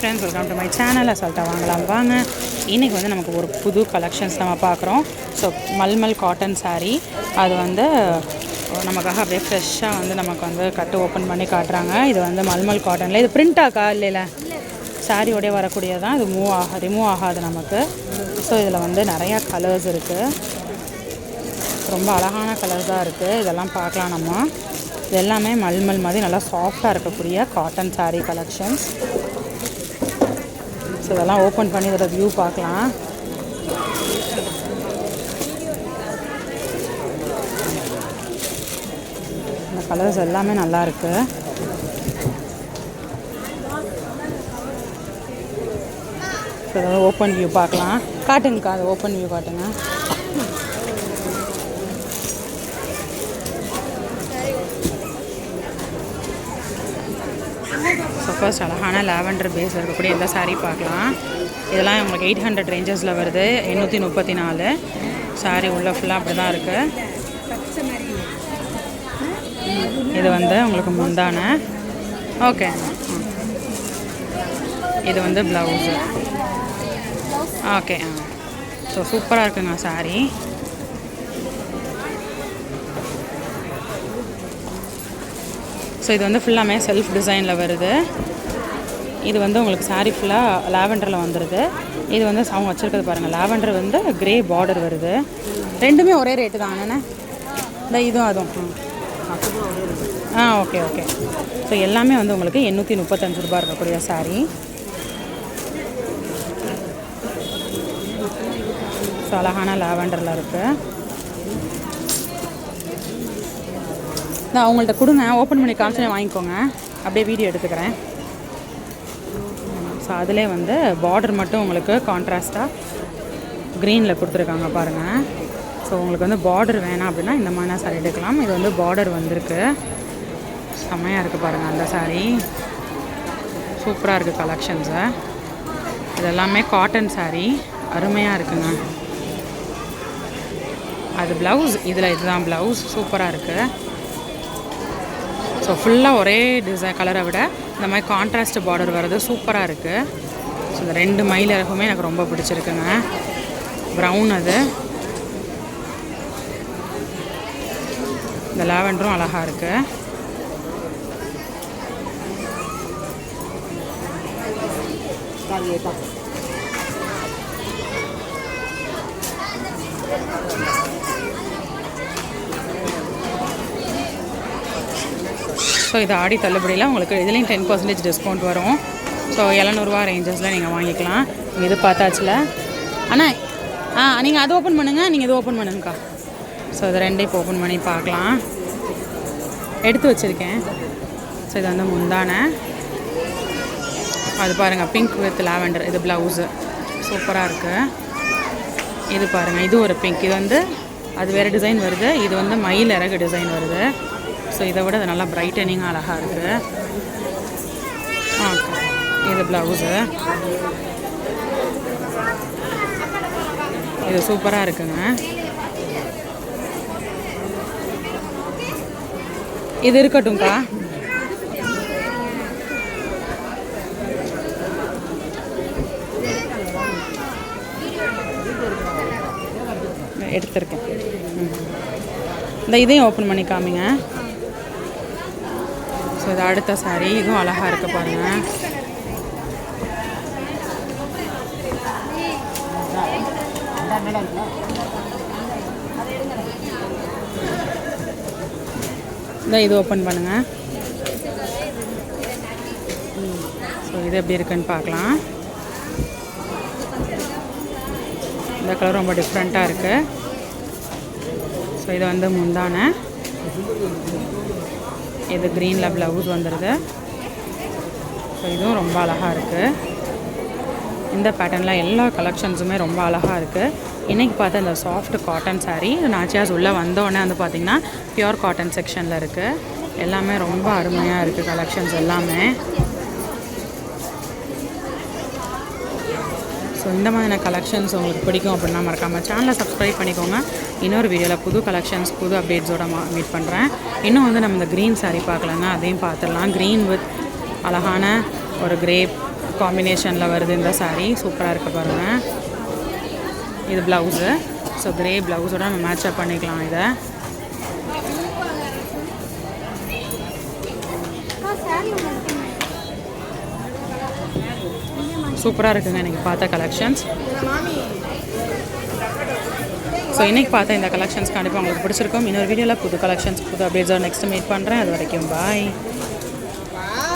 Friends, welcome to my channel. அசால்ட்டாக வாங்கலாம் வாங்க. இன்றைக்கி வந்து நமக்கு ஒரு புது கலெக்ஷன்ஸ் நம்ம பார்க்குறோம். ஸோ மல்மல் காட்டன் சாரீ, அது வந்து நமக்காக அப்படியே ஃப்ரெஷ்ஷாக வந்து நமக்கு வந்து கட்டு ஓப்பன் பண்ணி காட்டுறாங்க. இது வந்து மல்மல் காட்டனில் இது பிரிண்டாக்கா இல்லைல்ல, சாரியோடய வரக்கூடியதான். இது ரிமூவ் ஆகாது நமக்கு. ஸோ இதில் வந்து நிறையா கலர்ஸ் இருக்குது, ரொம்ப அழகான கலர்ஸாக இருக்குது. இதெல்லாம் பார்க்கலாம் நம்ம. இது எல்லாமே மல்மல் மாதிரி நல்லா சாஃப்டாக இருக்கக்கூடிய காட்டன் சாரீ கலெக்ஷன்ஸ். ஸோ இதெல்லாம் ஓப்பன் பண்ணி இதோட வியூ பார்க்கலாம். இந்த கலர்ஸ் எல்லாமே நல்லா இருக்கு. ஸோ இதோட ஓப்பன் வியூ பார்க்கலாம். காட்டுங்கக்கா, அது ஓப்பன் வியூ காட்டுங்க. ஸோ ஃபர்ஸ்ட் அழகான லாவெண்டர் பேஸ் இருக்கக்கூடிய இந்த சாரீ பார்க்கலாம். இதெல்லாம் உங்களுக்கு 800 ரேஞ்சஸில் வருது. 834 சாரீ உள்ள ஃபுல்லாக அப்படி தான் இருக்குது. இது வந்து உங்களுக்கு முந்தான. ஓகே, இது வந்து ப்ளவுஸு. ஓகே, ஸோ சூப்பராக இருக்குங்க சாரீ. ஸோ இது வந்து ஃபுல்லாமே செல்ஃப் டிசைனில் வருது. இது வந்து உங்களுக்கு சாரீ ஃபுல்லாக லாவெண்டரில் வந்துடுது. இது வந்து அவங்க வச்சுருக்கிறது பாருங்கள், லாவெண்டர் வந்து கிரே பார்டர் வருது. ரெண்டுமே ஒரே ரேட்டு தான் அண்ணே. இந்த இதுவும் அதுவும் ஓகே ஓகே. ஸோ எல்லாமே வந்து உங்களுக்கு 835 ரூபா இருக்கக்கூடிய சாரீ. ஸோ அழகான லாவெண்டரில் இருக்குது. நான் அவங்கள்ட்ட கொடுங்க, ஓப்பன் பண்ணி காமிச்சு வாங்கிக்கோங்க, அப்படியே வீடியோ எடுத்துக்கிறேன். ஸோ அதிலே வந்து பார்டர் மட்டும் உங்களுக்கு கான்ட்ராஸ்ட்டாக க்ரீனில் கொடுத்துருக்காங்க பாருங்கள். ஸோ உங்களுக்கு வந்து பார்டர் வேணாம் அப்படின்னா இந்த மாதிரி சாரீ எடுக்கலாம். இது வந்து பார்டர் வந்திருக்கு, செம்மையாக இருக்குது பாருங்கள். அந்த சாரீ சூப்பராக இருக்குது கலெக்ஷன்ஸை. இது எல்லாமே காட்டன் சாரீ, அருமையாக இருக்குங்க. அது ப்ளவுஸ், இதில் இதுதான் ப்ளவுஸ், சூப்பராக இருக்குது. ஸோ ஃபுல்லாக ஒரே டிசைன் கலரை விட இந்த மாதிரி கான்ட்ராஸ்ட் பார்டர் வர்றது சூப்பராக இருக்குது. ஸோ இந்த ரெண்டு மயில் இறகுமே எனக்கு ரொம்ப பிடிச்சிருக்குங்க. ப்ரௌன், அது இந்த லாவெண்டரும் அழகாக இருக்குது. ஸோ இது ஆடி தள்ளுபடியில் உங்களுக்கு இதுலேயும் 10% டிஸ்கவுண்ட் வரும். ஸோ 700 ரேஞ்சஸில் நீங்கள் வாங்கிக்கலாம். இது பார்த்தாச்சுல அண்ணா. நீங்கள் அது ஓப்பன் பண்ணுங்கள், நீங்கள் இது ஓப்பன் பண்ணுங்கக்கா. ஸோ இது ரெண்டையும் இப்போ ஓப்பன் பண்ணி பார்க்கலாம். எடுத்து வச்சுருக்கேன். ஸோ இது வந்து முந்தான. அது பாருங்கள், பிங்க் வித் லாவெண்டர். இது ப்ளவுஸு சூப்பராக இருக்குது. இது பாருங்கள், இது ஒரு பிங்க். இது வந்து அது வேறு டிசைன் வருது. இது வந்து மயில் இறகு டிசைன் வருது. ஸோ இதை விட அது நல்லா பிரைட்டனிங்காக அழகாக இருக்குது. ஓகே, இது ப்ளவுஸு. இது சூப்பராக இருக்குங்க. இது இருக்கட்டும்க்கா. எடுத்துருக்கேன். இந்த இதையும் ஓப்பன் பண்ணி காமிங்க. ஸோ இது அடுத்த சாரீ, இதுவும் அழகாக இருக்குது பாருங்கள். இந்த இது ஓப்பன் பண்ணுங்கள். ஸோ இது எப்படி இருக்குன்னு பார்க்கலாம். இந்த கலர் ரொம்ப டிஃப்ரெண்ட்டாக இருக்குது. ஸோ இது வந்து முந்தான. இது க்ரீனில் ப்ளவுஸ் வந்துடுது. ஸோ இதுவும் ரொம்ப அழகாக இருக்குது. இந்த பேட்டர்னில் எல்லா கலெக்ஷன்ஸுமே ரொம்ப அழகாக இருக்குது. இன்றைக்கி பார்த்தா இந்த சாஃப்ட் காட்டன் சாரீ நாச்சியாஸ் உள்ளே வந்தோடனே வந்து பார்த்திங்கன்னா பியூர் காட்டன் செக்ஷனில் இருக்குது. எல்லாமே ரொம்ப அருமையாக இருக்குது கலெக்ஷன்ஸ் எல்லாமே. ஸோ இந்த மாதிரியான கலெக்ஷன்ஸ் உங்களுக்கு பிடிக்கும் அப்படின்னா மறக்காமல் சேனலை சப்ஸ்கிரைப் பண்ணிக்கோங்க. இன்னொரு வீடியோவில் புது கலெக்ஷன்ஸ் புது அப்டேட்ஸோடு மீட் பண்ணுறேன். இன்னும் வந்து நம்ம இந்த க்ரீன் சாரீ பார்க்கலாங்க, அதையும் பார்த்துடலாம். க்ரீன் வித் அழகான ஒரு கிரே காம்பினேஷனில் வருது இந்த saree. சூப்பராக இருக்குது பாருங்கள். இது ப்ளவுஸு. ஸோ கிரே ப்ளவுஸோட நம்ம மேட்சப் பண்ணிக்கலாம் இதை. சூப்பராக இருக்குங்க இன்றைக்கி பார்த்த கலெக்ஷன்ஸ். ஸோ இன்றைக்கி பார்த்த இந்த கலெக்ஷன்ஸ் கண்டிப்பாக உங்களுக்கு பிடிச்சிருக்கும். இன்னொரு வீடியோவில் புது கலெக்ஷன்ஸ் புது அப்டேட்ஸோட நெக்ஸ்ட் மீட் பண்ணுறேன். அது வரைக்கும் பாய்.